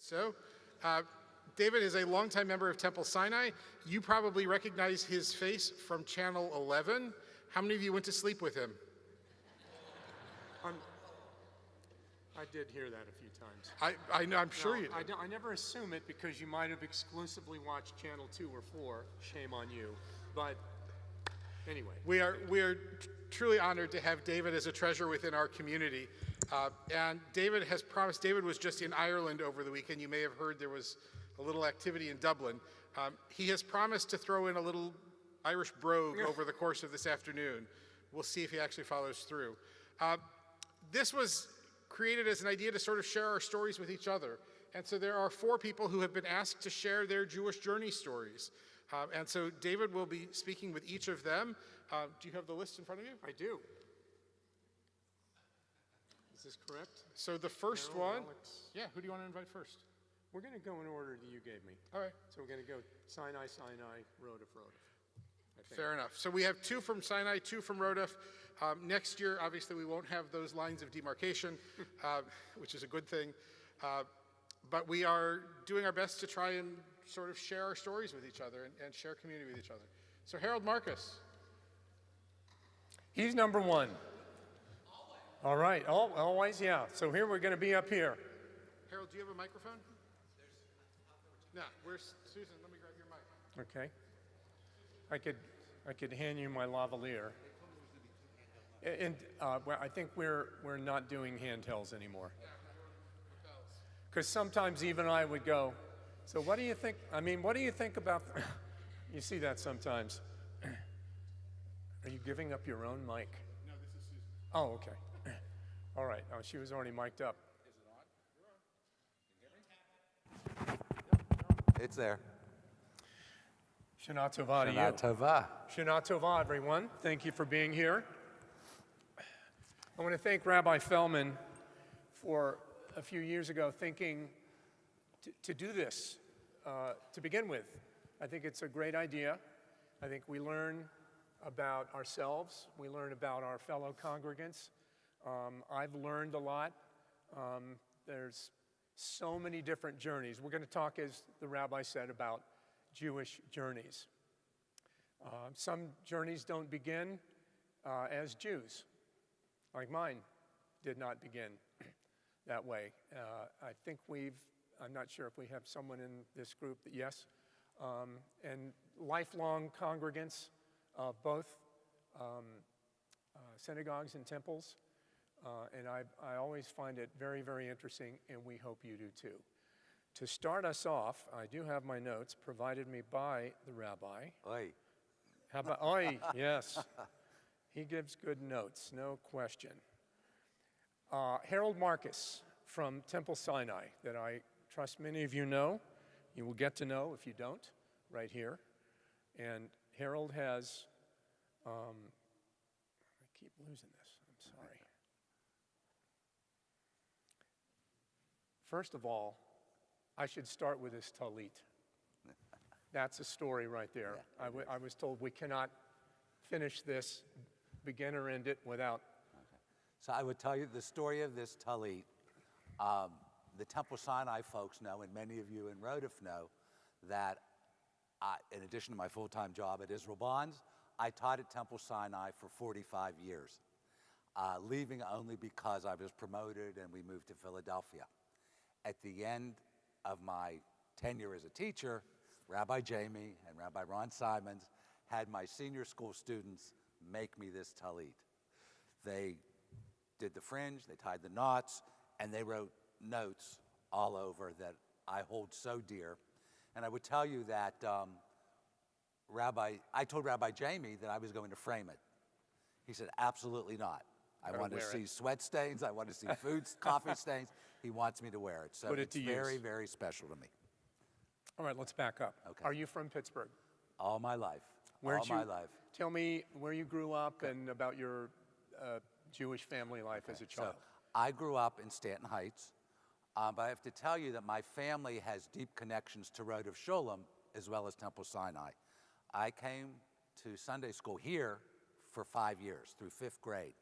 So, David is a longtime member of Temple Sinai. You probably recognize his face from Channel 11. How many of you went to sleep with him? I did hear that a few times. I'm sure you did. I never assume it because you might have exclusively watched Channel 2 or 4. Shame on you. But anyway. We are truly honored to have David as a treasure within our community. And David has promised, David was just in Ireland over the weekend. You may have heard there was a little activity in Dublin. He has promised to throw in a little Irish brogue over the course of this afternoon. We'll see if he actually follows through. This was created as an idea to sort of share our stories with each other. And so there are 4 people who have been asked to share their Jewish journey stories. And so David will be speaking with each of them. Do you have the list in front of you? I do. Is this correct? So the first Carol, one, Alex. yeah, who do you want to invite first? We're going to go in order that you gave me. All right. So we're going to go Sinai, Sinai, Rodef. Fair enough. So we have 2 from Sinai, 2 from Rodef. Next year, obviously, we won't have those lines of demarcation, which is a good thing. But we are doing our best to try and sort of share our stories with each other and share community with each other. So Harold Marcus. He's number 1. All right. Always, yeah. So here we're going to be up here. Harold, do you have a microphone? No. Where's Susan? Let me grab your mic. Okay. I could hand you my lavalier. And I think we're not doing handhelds anymore. Because sometimes even I would go, so what do you think? I mean, what do you think about? You see that sometimes. Are you giving up your own mic? No, this is Susan. Oh, okay. All right. Oh, she was already mic'd up. Is it on? You're on. Can you hear me? It's there. Shana Tova to you. Shana Tova. Shana Tova, everyone. Thank you for being here. I want to thank Rabbi Feldman for a few years ago thinking to do this to begin with. I think it's a great idea. I think we learn about ourselves. We learn about our fellow congregants. I've learned a lot. There's so many different journeys. We're going to talk, as the rabbi said, about Jewish journeys. Some journeys don't begin as Jews, like mine did not begin that way. I think I'm not sure if we have someone in this group that, yes, and lifelong congregants of both synagogues and temples. And I always find it very, very interesting, and we hope you do too. To start us off, I do have my notes provided me by the rabbi. Oi. How about, oi, yes. He gives good notes, no question. Harold Marcus from Temple Sinai, that I trust many of you know. You will get to know if you don't, right here. And Harold has, I keep losing this, I'm sorry. First of all, I should start with his talit. That's a story right there. Yeah, I was told we cannot finish this, begin or end it without. Okay. So I would tell you the story of this talit. The Temple Sinai folks know, and many of you in Rodef know, that in addition to my full-time job at Israel Bonds, I taught at Temple Sinai for 45 years, leaving only because I was promoted and we moved to Philadelphia. At the end of my tenure as a teacher, Rabbi Jamie and Rabbi Ron Simons had my senior school students make me this talit. They did the fringe, they tied the knots, and they wrote notes all over that I hold so dear. And I would tell you that I told Rabbi Jamie that I was going to frame it. He said, absolutely not. I want to see sweat stains, I want to see food, coffee stains. He wants me to wear it. So it's very, very special to me. All right, let's back up. Okay. Are you from Pittsburgh? All my life. My life. Tell me where you grew up and about your Jewish family life as a child. So I grew up in Stanton Heights, but I have to tell you that my family has deep connections to Rodef Sholem as well as Temple Sinai. I came to Sunday school here for 5 years, through 5th grade.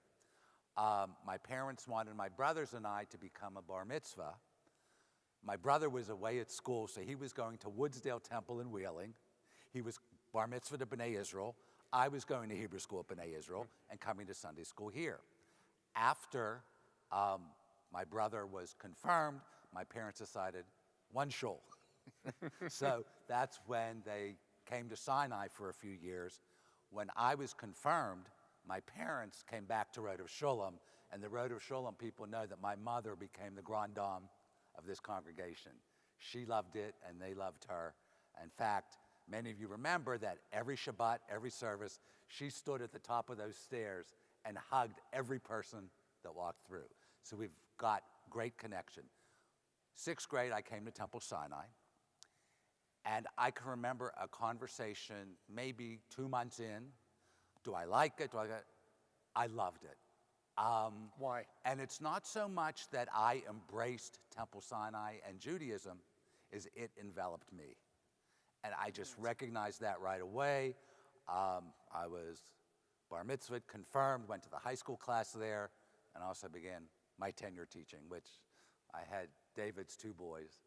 My parents wanted my brothers and I to become a bar mitzvah. My brother was away at school, so he was going to Woodsdale Temple in Wheeling. He was bar mitzvah to B'nai Israel. I was going to Hebrew school at B'nai Israel and coming to Sunday school here. After my brother was confirmed, my parents decided one shul. So that's when they came to Sinai for a few years. When I was confirmed, my parents came back to Road of Sholem, and the Road of Sholem people know that my mother became the grand dame of this congregation. She loved it, and they loved her. In fact, many of you remember that every Shabbat, every service, she stood at the top of those stairs and hugged every person that walked through. So we've got great connection. 6th grade, I came to Temple Sinai, and I can remember a conversation maybe 2 months in. Do I like it? I loved it. Why? And it's not so much that I embraced Temple Sinai and Judaism, is it enveloped me. And I just recognized that right away. I was bar mitzvah, confirmed, went to the high school class there, and also began my tenure teaching, which I had David's 2 boys,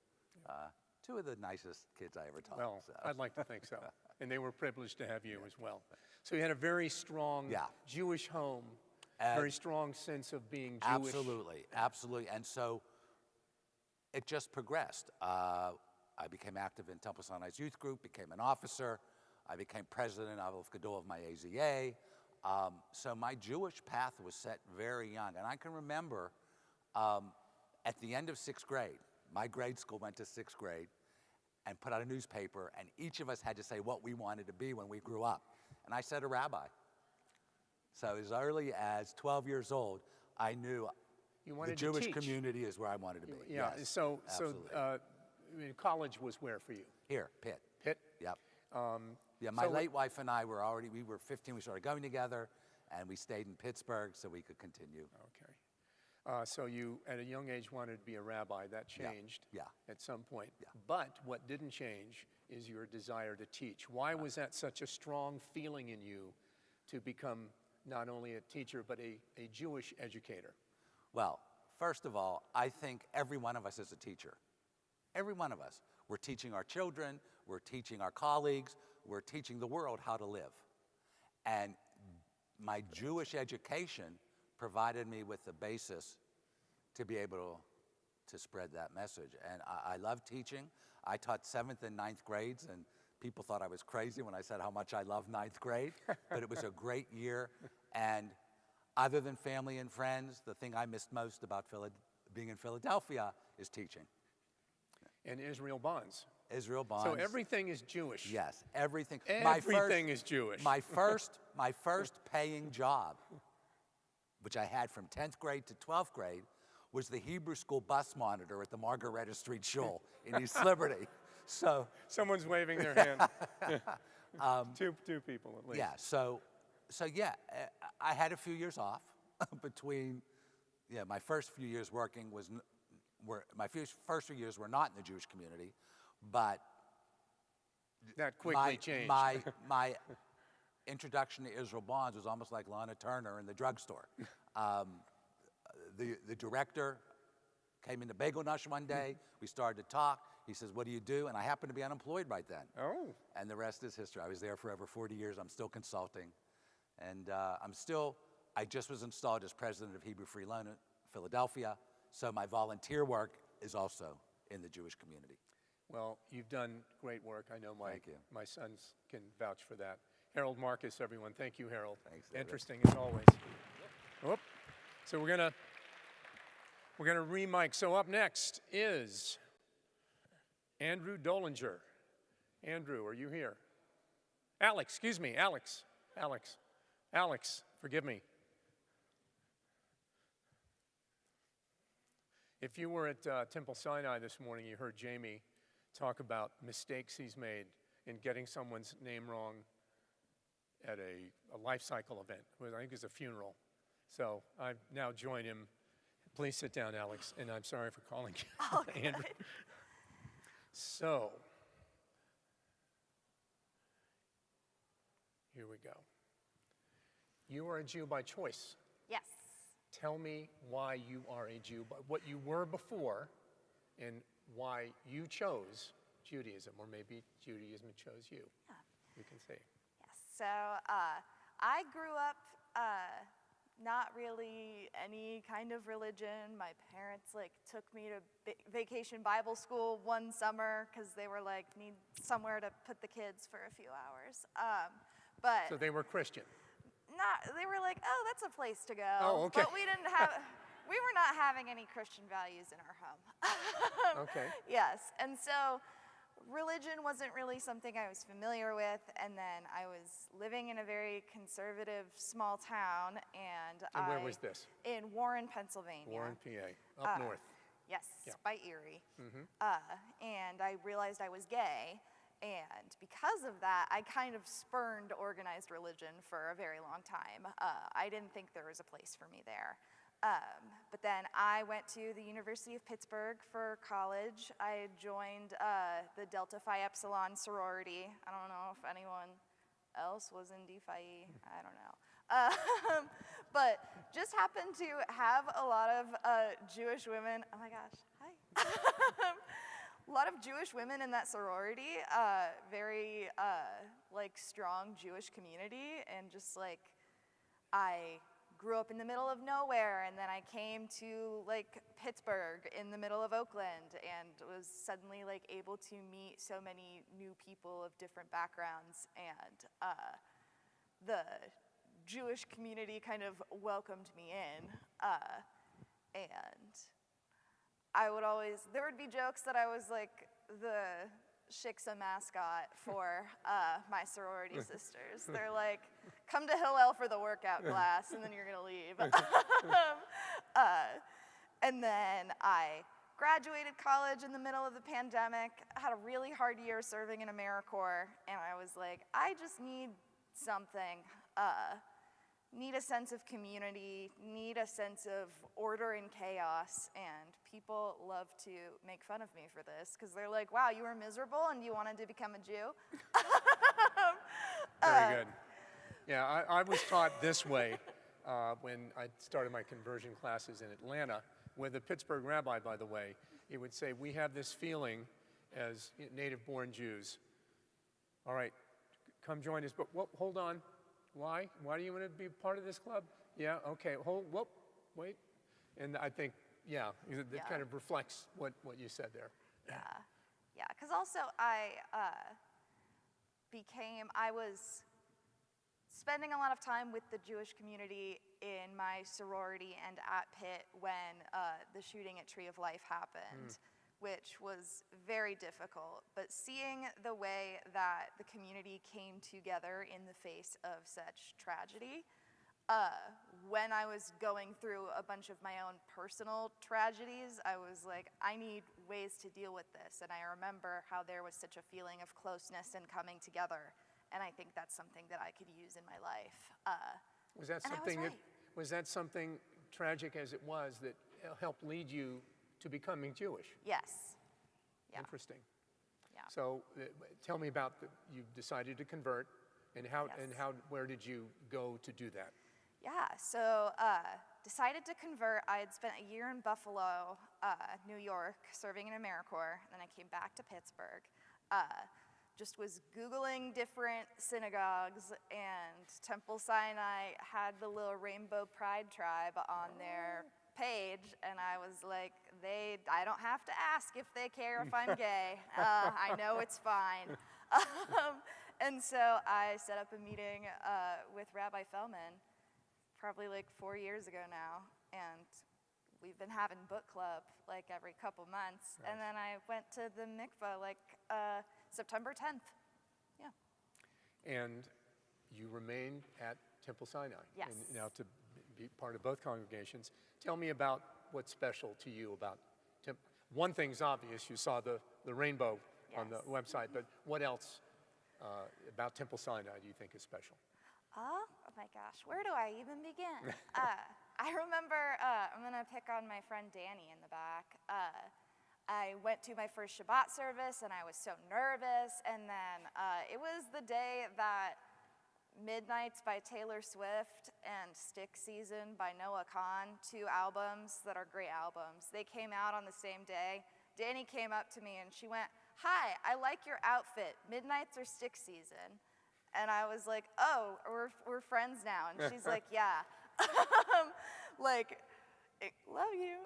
2 of the nicest kids I ever taught. Well, so. I'd like to think so. And they were privileged to have you as well. So you had a very strong Jewish home, very strong sense of being Jewish. Absolutely, absolutely. And so it just progressed. I became active in Temple Sinai's youth group, became an officer. I became president of Gadol of my AZA. So my Jewish path was set very young. And I can remember at the end of 6th grade, my grade school went to 6th grade and put out a newspaper, and each of us had to say what we wanted to be when we grew up. And I said a rabbi. So as early as 12 years old, I knew You wanted the Jewish to teach. community is where I wanted to be. Yeah, Yes, so absolutely. I mean, college was where for you? Here, Pitt. Pitt? Yep. Yeah, my so- late wife and I were 15, we started going together, and we stayed in Pittsburgh so we could continue. Okay. So you, at a young age, wanted to be a rabbi. That changed Yeah. at some point. Yeah. But what didn't change is your desire to teach. Why was that such a strong feeling in you to become not only a teacher, but a Jewish educator? Well, first of all, I think every one of us is a teacher. Every one of us. We're teaching our children, we're teaching our colleagues, we're teaching the world how to live. And my Jewish education provided me with the basis to be able to spread that message. And I love teaching. I taught 7th and 9th grades, and people thought I was crazy when I said how much I love 9th grade, but it was a great year. And other than family and friends, the thing I missed most about being in Philadelphia is teaching. And Israel Bonds. Israel Bonds. So everything is Jewish. Yes, everything. Everything is Jewish. My first paying job, which I had from 10th grade to 12th grade, was the Hebrew school bus monitor at the Margaretta Street Shul in East Liberty. So Someone's waving their hand. Two people at least. yeah, so yeah, I had a few years off between. Yeah, my first few years working first few years were not in the Jewish community, but That quickly changed. my introduction to Israel Bonds was almost like Lana Turner in the drugstore. The director came into Bagel Nush one day. We started to talk. He says, "What do you do?" And I happened to be unemployed right then. Oh. And the rest is history. I was there for over 40 years. I'm still consulting. And I just was installed as president of Hebrew Free Loan in Philadelphia. So my volunteer work is also in the Jewish community. Well, you've done great work. I know Thank you. my sons can vouch for that. Harold Marcus, everyone. Thank you, Harold. Thanks, David. Interesting as always. Whoop. So we're gonna re-mic. So up next is Andrew Dolinger. Andrew, are you here? Alex, excuse me, Alex, forgive me. If you were at Temple Sinai this morning, you heard Jamie talk about mistakes he's made in getting someone's name wrong at a life cycle event. I think it was a funeral. So I've now joined him. Please sit down, Alex, and I'm sorry for calling you Oh, Andrew. So, here we go. You are a Jew by choice. Yes. Tell me why you are a Jew, what you were before, and why you chose Judaism, or maybe Judaism chose you. Yeah. You can say. Yes. So I grew up not really any kind of religion. My parents took me to vacation Bible school one summer because they were like, need somewhere to put the kids for a few hours. But So they were Christian. they were like, oh, that's a place to go. Oh, okay. But we were not having any Christian values in our home. Okay. Yes, and so religion wasn't really something I was familiar with, and then I was living in a very conservative small town, and Where was this? In Warren, Pennsylvania. Warren, PA, up north. Yes, Yeah. by Erie. And I realized I was gay, and because of that, I kind of spurned organized religion for a very long time. I didn't think there was a place for me there. But then I went to the University of Pittsburgh for college. I joined the Delta Phi Epsilon sorority. I don't know if anyone else was in DPhi. I don't know. But just happened to have a lot of Jewish women. Oh my gosh, hi. A lot of Jewish women in that sorority, very strong Jewish community, and just I grew up in the middle of nowhere, and then I came to Pittsburgh in the middle of Oakland, and was suddenly able to meet so many new people of different backgrounds, and the Jewish community kind of welcomed me in, and there would be jokes that I was the Shiksa mascot for my sorority sisters. They're like, come to Hillel for the workout class, and then you're gonna leave. And then I graduated college in the middle of the pandemic. I had a really hard year serving in AmeriCorps, and I was like, I just need something. Need a sense of community, need a sense of order in chaos, and people love to make fun of me for this, because they're like, wow, you were miserable and you wanted to become a Jew? Very good. Yeah, I was taught this way when I started my conversion classes in Atlanta, with a Pittsburgh rabbi, by the way. He would say, we have this feeling as native-born Jews. All right, come join us, but hold on. Why? Why do you want to be part of this club? Yeah, okay, wait. And I think, yeah, it kind of reflects what you said there. Yeah, because also I was spending a lot of time with the Jewish community in my sorority and at Pitt when the shooting at Tree of Life happened, which was very difficult. But seeing the way that the community came together in the face of such tragedy, when I was going through a bunch of my own personal tragedies, I was like, I need ways to deal with this. And I remember how there was such a feeling of closeness and coming together. And I think that's something that I could use in my life. Was that something tragic as it was that helped lead you to becoming Jewish? Yes. Yeah. Interesting. Yeah. So tell me about you decided to convert, and where did you go to do that? Yeah, so decided to convert. I had spent a year in Buffalo, New York, serving in AmeriCorps, and then I came back to Pittsburgh. Just was Googling different synagogues, and Temple Sinai had the little Rainbow Pride Tribe on their page, and I was like, I don't have to ask if they care if I'm gay. I know it's fine. And so I set up a meeting with Rabbi Feldman probably 4 years ago now, and we've been having book club every couple months. Nice. And then I went to the mikvah September 10th. Yeah. And you remained at Temple Sinai. Yes. And now to be part of both congregations. Tell me about what's special to you about Temple. One thing's obvious, you saw the rainbow on the website, but what else about Temple Sinai do you think is special? Oh my gosh, where do I even begin? I remember, I'm gonna pick on my friend Danny in the back. I went to my first Shabbat service and I was so nervous, and then it was the day that Midnights by Taylor Swift and Stick Season by Noah Kahn, two albums that are great albums, they came out on the same day. Danny came up to me and she went, "Hi, I like your outfit. Midnights are stick season." And I was like, "Oh, we're friends now." And she's like, "Yeah." Like, love you.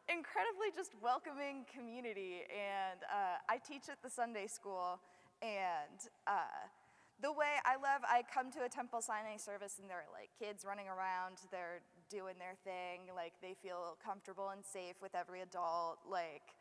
Incredibly just welcoming community. And I teach at the Sunday school. And the way I come to a Temple Sinai service and there are like kids running around, they're doing their thing, like they feel comfortable and safe with every adult. Like,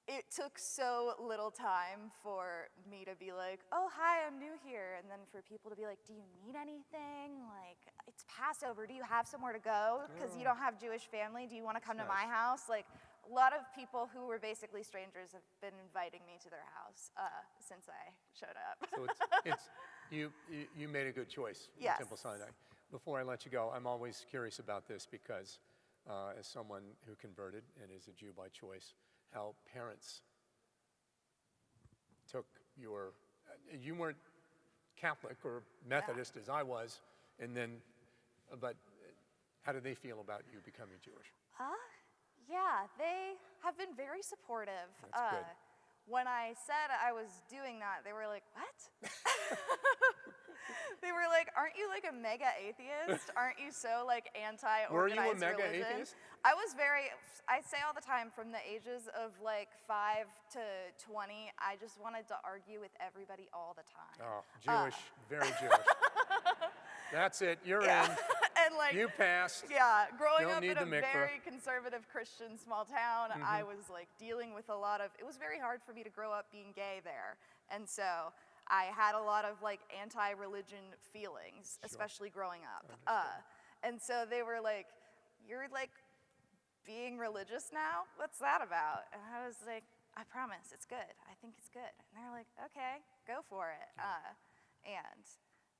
it took so little time for me to be like, "Oh, hi, I'm new here." And then for people to be like, "Do you need anything? Like, it's Passover. Do you have somewhere to go? Because you don't have Jewish family. Do you want to come to my house?" Like, a lot of people who were basically strangers have been inviting me to their house since I showed up. So you made a good choice in Yes. Temple Sinai. Before I let you go, I'm always curious about this because as someone who converted and is a Jew by choice, how parents took you weren't Catholic or Methodist as I was, but how do they feel about you becoming Jewish? Yeah, they have been very supportive. That's good. When I said I was doing that, they were like, "What?" They were like, "Aren't you like a mega atheist? Aren't you so like anti-organized Were you a mega religion?" atheist? I say all the time, from the ages of like 5 to 20, I just wanted to argue with everybody all the time. Oh, Jewish, very Jewish. That's it, you're in. And like, You passed. yeah, growing Don't up need in a the mikveh. very conservative Christian small town, I was like dealing with it was very hard for me to grow up being gay there. And so I had a lot of like anti-religion feelings, especially growing up. And so they were like, "You're like being religious now? What's that about?" And I was like, "I promise, it's good. I think it's good." And they're like, "Okay, go for it." And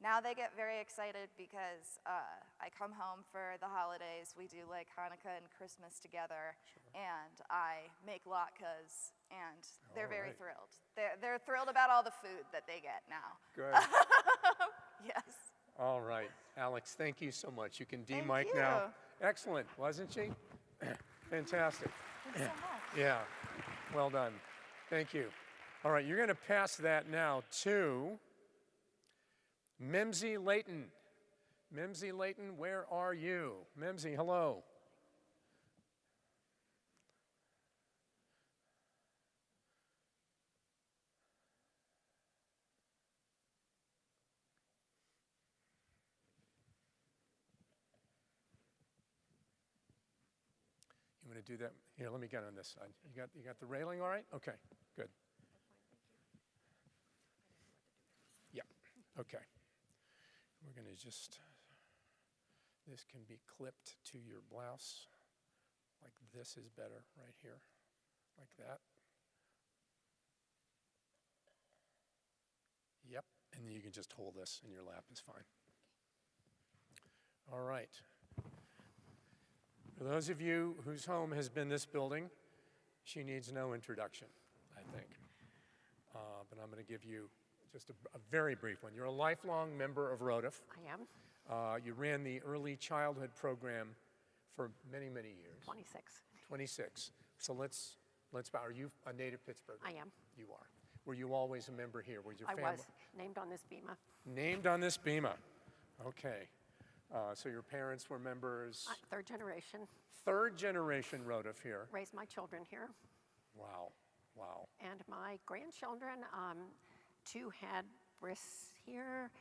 now they get very excited because I come home for the holidays. We do like Hanukkah and Christmas together, and I make latkes, and they're very right. thrilled. They're thrilled about all the food that they get now. Good. Yes. All right, Alex, thank you so much. You can Thank de-mic now. you. Excellent, wasn't she? Fantastic. Thanks so much. Yeah, well done. Thank you. All right, you're going to pass that now to Mimsy Layton. Mimsy Layton, where are you? Mimsy, hello. You want to do that? Here, let me get on this side. You got the railing all right? Okay, good. Yeah, okay. We're going to just, this can be clipped to your blouse. Like this is better right here, like that. Yep, and then you can just hold this in your lap is fine. All right. For those of you whose home has been this building, she needs no introduction, I think. But I'm going to give you just a very brief one. You're a lifelong member of ROTF. I am. You ran the early childhood program for many, many years. 26. 26. So let's bow. Are you a native Pittsburgher? I am. You are. Were you always a member here? Was your I family? was named on this bima. Named on this bima. Okay. So your parents were members? Third generation. Third generation ROTF here. Raised my children here. Wow. Wow. And my grandchildren, 2 had bris here.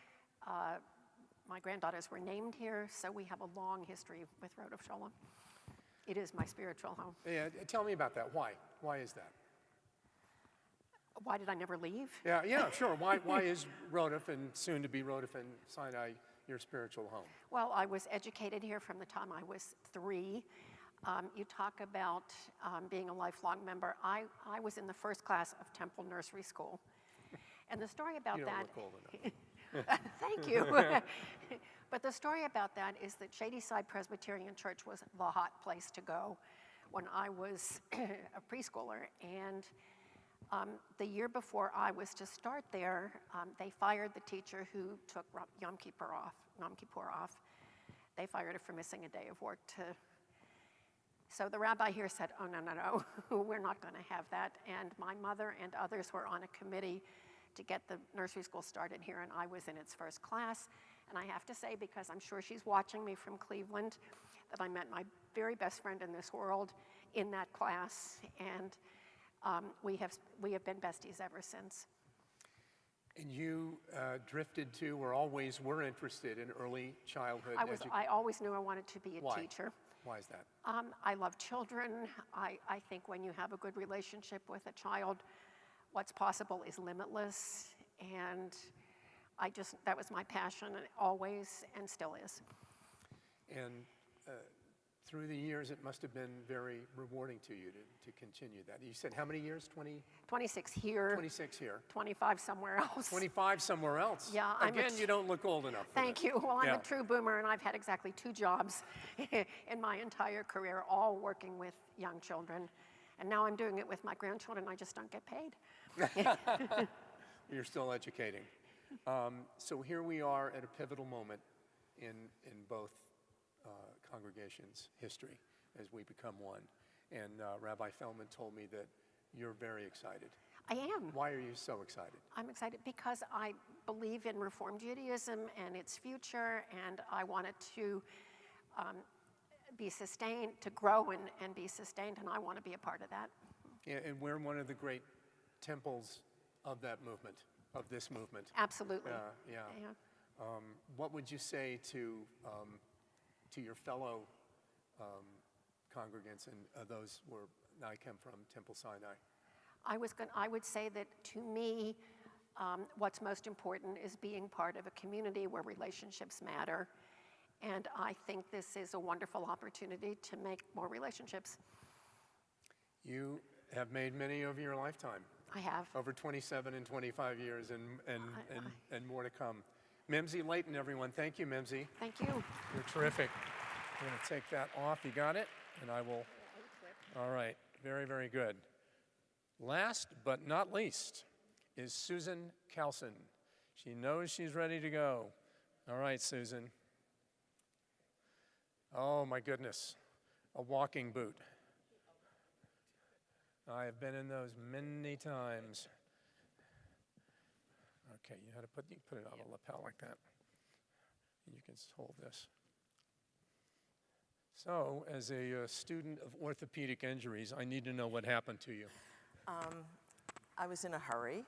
My granddaughters were named here, so we have a long history with ROTF Sholem. It is my spiritual home. Yeah, tell me about that. Why? Why is that? Why did I never leave? Yeah, sure. Why is ROTF and soon to be ROTF and Sinai your spiritual home? Well, I was educated here from the time I was 3. You talk about being a lifelong member. I was in the first class of Temple Nursery School. And the story about You don't that... look old enough. Thank you. But the story about that is that Shadyside Presbyterian Church was the hot place to go when I was a preschooler. And the year before I was to start there, they fired the teacher who took Yom Kippur off. They fired her for missing a day of work to So the rabbi here said, oh, no, no, no, we're not going to have that. And my mother and others were on a committee to get the nursery school started here, and I was in its first class. And I have to say, because I'm sure she's watching me from Cleveland, that I met my very best friend in this world in that class, and we have been besties ever since. And you drifted to, or always were interested in early childhood education. I always knew I wanted to be a Why? teacher. Why is that? I love children. I think when you have a good relationship with a child, what's possible is limitless. And that was my passion always and still is. And through the years, it must have been very rewarding to you to continue that. You said how many years? 26 here. 26 here. 25 somewhere else. 25 somewhere else. Yeah, Again, you don't look old enough. Thank you. Well, I'm Yeah. a true boomer, and I've had exactly 2 jobs in my entire career, all working with young children. And now I'm doing it with my grandchildren. I just don't get paid. You're still educating. So here we are at a pivotal moment in both congregations' history as we become one. And Rabbi Feldman told me that you're very excited. I am. Why are you so excited? I'm excited because I believe in Reform Judaism and its future, and I want it to be sustained, to grow and be sustained, and I want to be a part of that. Yeah, and we're one of the great temples of that movement, of this movement. Absolutely. Yeah. Yeah. What would you say to your fellow congregants and those where I come from, Temple Sinai? I would say that to me, what's most important is being part of a community where relationships matter. And I think this is a wonderful opportunity to make more relationships. You have made many over your lifetime. I have. Over 27 and 25 years and more to come. Mimsy Layton, everyone. Thank you, Mimsy. Thank you. You're terrific. I'm going to take that off. You got it? And I will. All right. Very, very good. Last but not least is Susan Kelson. She knows she's ready to go. All right, Susan. Oh, my goodness. A walking boot. I have been in those many times. Okay, you know how to put it on a lapel like that. You can just hold this. So, as a student of orthopedic injuries, I need to know what happened to you. I was in a hurry,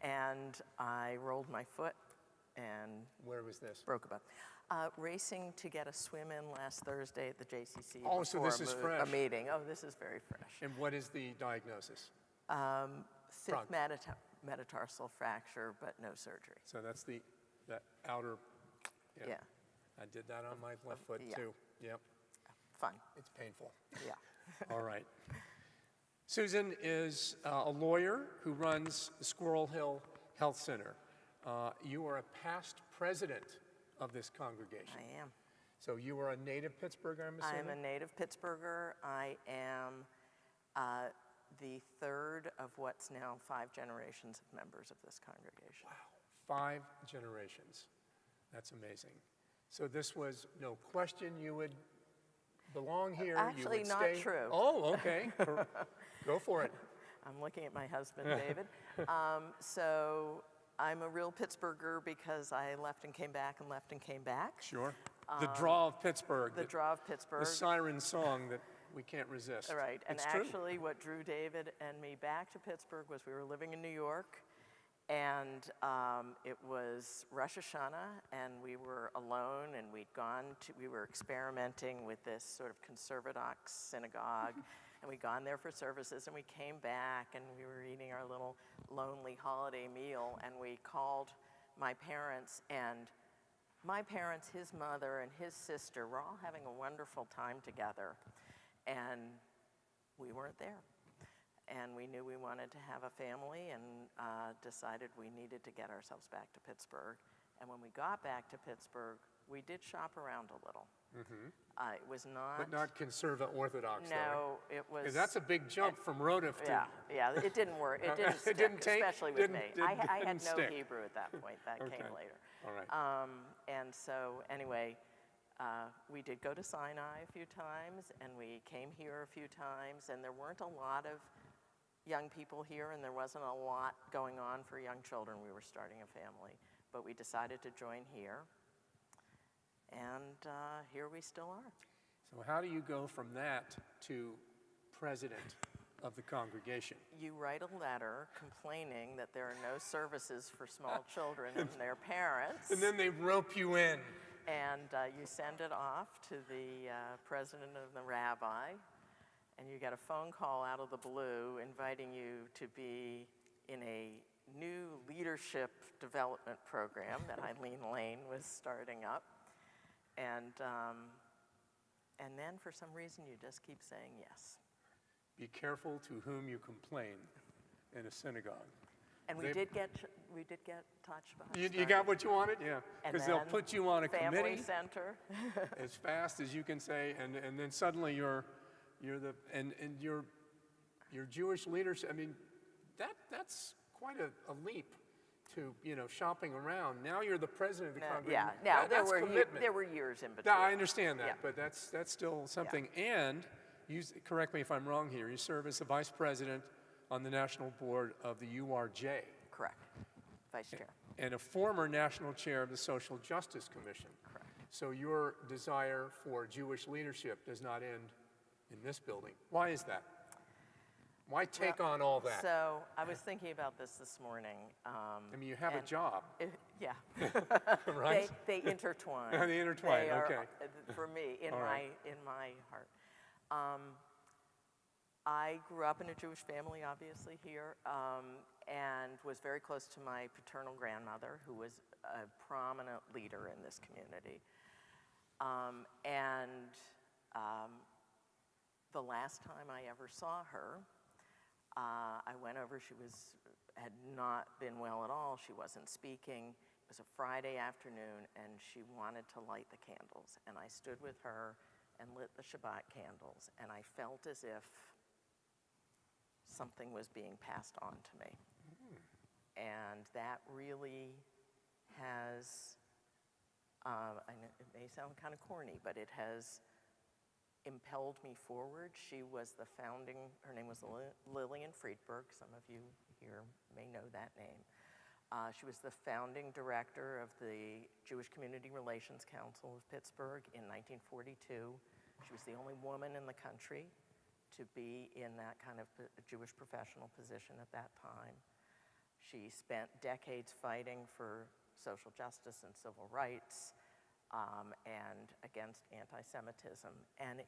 and I rolled my foot and Where was this? broke a bone. Racing to get a swim in last Thursday at the JCC. Oh, so before this is fresh. A meeting. Oh, this is very fresh. And what is the diagnosis? Fifth metatarsal fracture, but no surgery. So that's that outer. Yeah. I did that on my left foot yeah. too. Yep. Fun. It's painful. Yeah. All right. Susan is a lawyer who runs the Squirrel Hill Health Center. You are a past president of this congregation. I am. So you are a native Pittsburgher, I'm assuming? I'm a native Pittsburgher. I am the third of what's now 5 generations of members of this congregation. Wow, 5 generations. That's amazing. So this was no question you would belong here. Actually, you would not stay. true. Oh, okay. Go for it. I'm looking at my husband, David. So I'm a real Pittsburgher because I left and came back and left and came back. Sure. The draw of Pittsburgh. The draw of Pittsburgh. The siren song that we can't resist. Right, and It's true. actually what drew David and me back to Pittsburgh was we were living in New York, and it was Rosh Hashanah, and we were alone, and we were experimenting with this sort of conservadox synagogue, and we'd gone there for services, and we came back, and we were eating our little lonely holiday meal, and we called my parents, and my parents, his mother, and his sister were all having a wonderful time together, and we weren't there. And we knew we wanted to have a family and decided we needed to get ourselves back to Pittsburgh. And when we got back to Pittsburgh, we did shop around a little. It was not... But not conserva orthodox, though. No, it was... 'Cause that's a big jump from Rodef to... Yeah, it didn't work. It didn't stick, didn't take- especially with me. I had didn't no stick. Hebrew at that point. That Okay. came later. All right. And so, anyway, We did go to Sinai a few times, and we came here a few times, and there weren't a lot of young people here, and there wasn't a lot going on for young children. We were starting a family, but we decided to join here, and here we still are. So how do you go from that to president of the congregation? You write a letter complaining that there are no services for small children and their parents. And then they rope you in. And you send it off to the president and the rabbi, and you get a phone call out of the blue inviting you to be in a new leadership development program that Eileen Lane was starting up. And then for some reason you just keep saying yes. Be careful to whom you complain in a synagogue. And we did get touched by You got what you wanted? Yeah. Because they'll put you on a family committee center. as fast as you can say, and then suddenly you're your Jewish leaders. I mean, that's quite a leap to shopping around. Now you're the president of the congregation. Yeah. Now That's commitment. there were years in between. No, I understand that, Yeah. but that's still something. And you correct me if I'm wrong here. You serve as the vice president on the national board of the URJ. Correct. Vice chair. And a former national chair of the Social Justice Commission. Correct. So your desire for Jewish leadership does not end in this building. Why is that? Why take on all that? So I was thinking about this morning. I mean, you have a and job, yeah. right? They intertwine. They intertwine, They are, okay. For me, in All right. my heart. I grew up in a Jewish family, obviously, here, and was very close to my paternal grandmother, who was a prominent leader in this community. The last time I ever saw her, I went over. She had not been well at all. She wasn't speaking. It was a Friday afternoon, and she wanted to light the candles. And I stood with her and lit the Shabbat candles, and I felt as if something was being passed on to me. And that really has, I know it may sound kind of corny, but it has impelled me forward. She was the founding, her name was Lillian Friedberg. Some of you here may know that name. She was the founding director of the Jewish Community Relations Council of Pittsburgh in 1942. She was the only woman in the country to be in that kind of Jewish professional position at that time. She spent decades fighting for social justice and civil rights and against anti-Semitism. And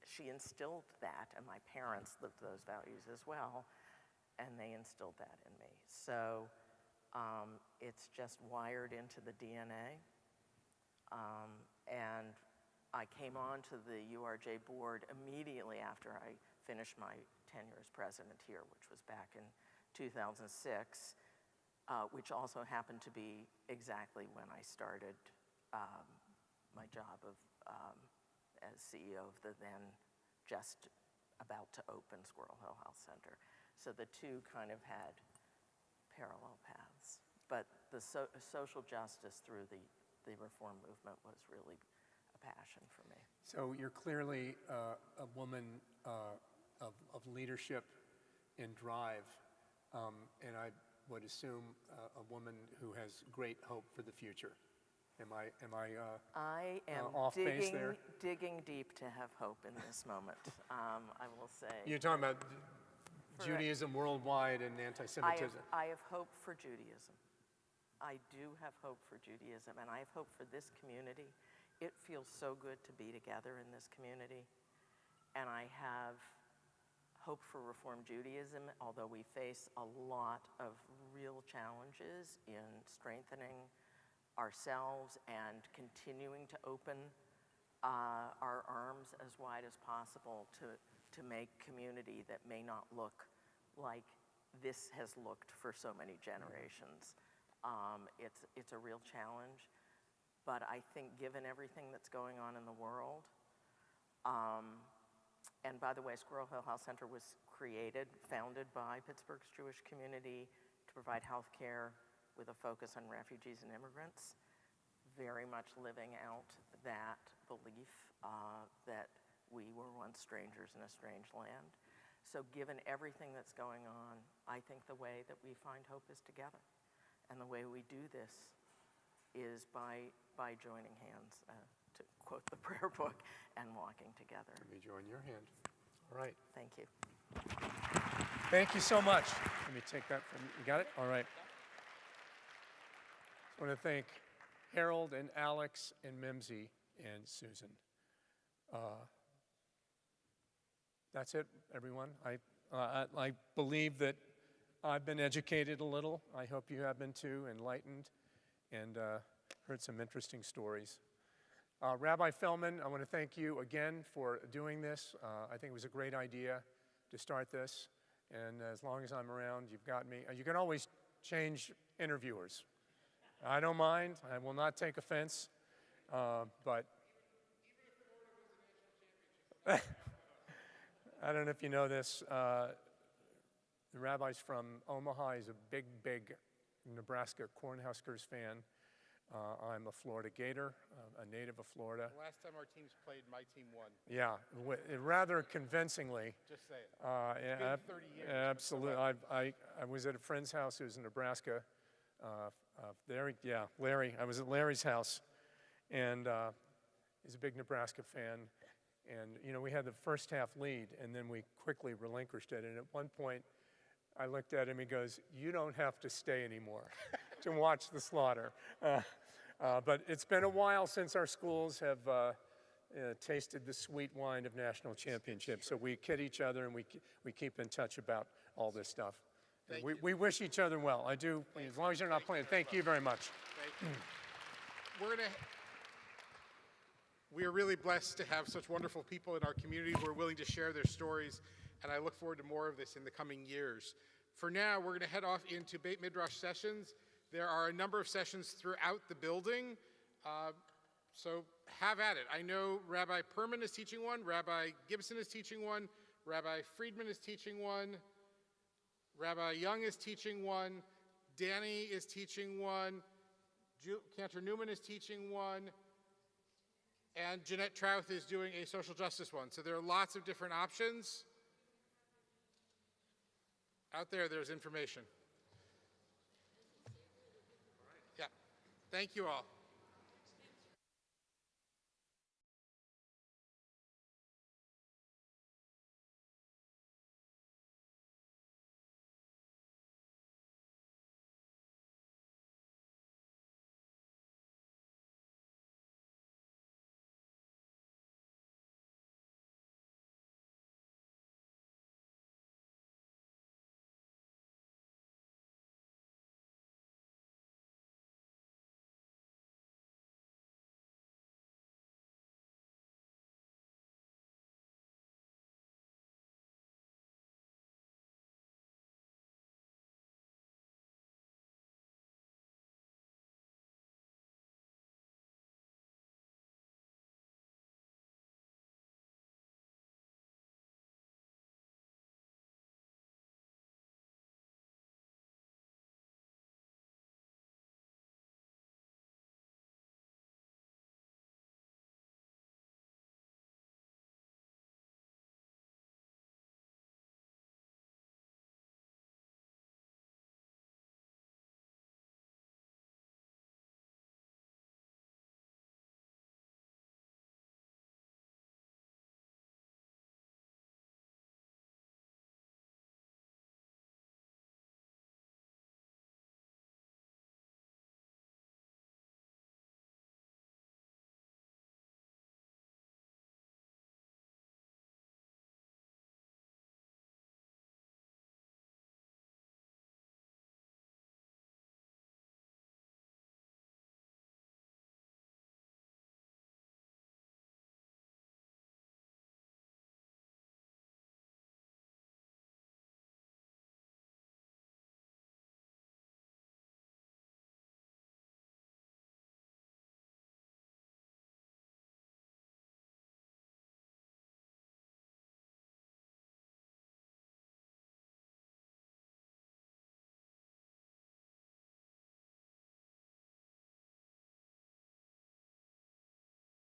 she instilled that, and my parents lived those values as well, and they instilled that in me. So it's just wired into the DNA. And I came on to the URJ board immediately after I finished my tenure as president here, which was back in 2006, which also happened to be exactly when I started my job as CEO of the then just about to open Squirrel Hill Health Center. So the two kind of had parallel paths. But the social justice through the reform movement was really a passion for me. So you're clearly a woman of leadership and drive, and I would assume a woman who has great hope for the future. Am I am off base there? digging deep to have hope in this moment, I will say. You're talking about Judaism worldwide and anti-Semitism. I have hope for Judaism. I do have hope for Judaism, and I have hope for this community. It feels so good to be together in this community, and I have hope for Reform Judaism, although we face a lot of real challenges in strengthening ourselves and continuing to open our arms as wide as possible to make community that may not look like this has looked for so many generations. It's a real challenge, but I think given everything that's going on in the world, and by the way, Squirrel Hill Health Center was founded by Pittsburgh's Jewish community to provide health care with a focus on refugees and immigrants, very much living out that belief that we were once strangers in a strange land. So given everything that's going on, I think the way that we find hope is together. And the way we do this is by joining hands, to quote the prayer book, and walking together. Let me join your hand. All right. Thank you. Thank you so much. Let me take that from you. You got it? All right. I want to thank Harold and Alex and Mimsy and Susan. That's it, everyone. I believe that I've been educated a little. I hope you have been too, enlightened, and heard some interesting stories. Rabbi Feldman, I want to thank you again for doing this. I think it was a great idea to start this, and as long as I'm around, you've got me. You can always change interviewers. I don't mind. I will not take offense, but I don't know if you know this. The rabbi's from Omaha. He's a big Nebraska Cornhuskers fan. I'm a Florida Gator, a native of Florida. The last time our teams played, my team won. Yeah, rather convincingly. Just say it. Yeah, It's been 30 years. absolutely. I was at a friend's house who was in Nebraska. Larry. I was at Larry's house, and he's a big Nebraska fan. And, you know, we had the first half lead, and then we quickly relinquished it. And at one point, I looked at him, he goes, "You don't have to stay anymore to watch the slaughter." But it's been a while since our schools have tasted the sweet wine of national championships. So we kid each other, and we keep in touch about all this stuff. We wish each other well. I do, as long as you're not playing. Thank you very much. Thank you. We are really blessed to have such wonderful people in our community who are willing to share their stories, and I look forward to more of this in the coming years. For now, we're going to head off into Beit Midrash sessions. There are a number of sessions throughout the building, so have at it. I know Rabbi Perman is teaching one, Rabbi Gibson is teaching one, Rabbi Friedman is teaching one, Rabbi Young is teaching one, Danny is teaching one, Cantor Newman is teaching one, and Jeanette Trouth is doing a social justice one. So there are lots of different options. Out there, there's information. Yeah. Thank you all.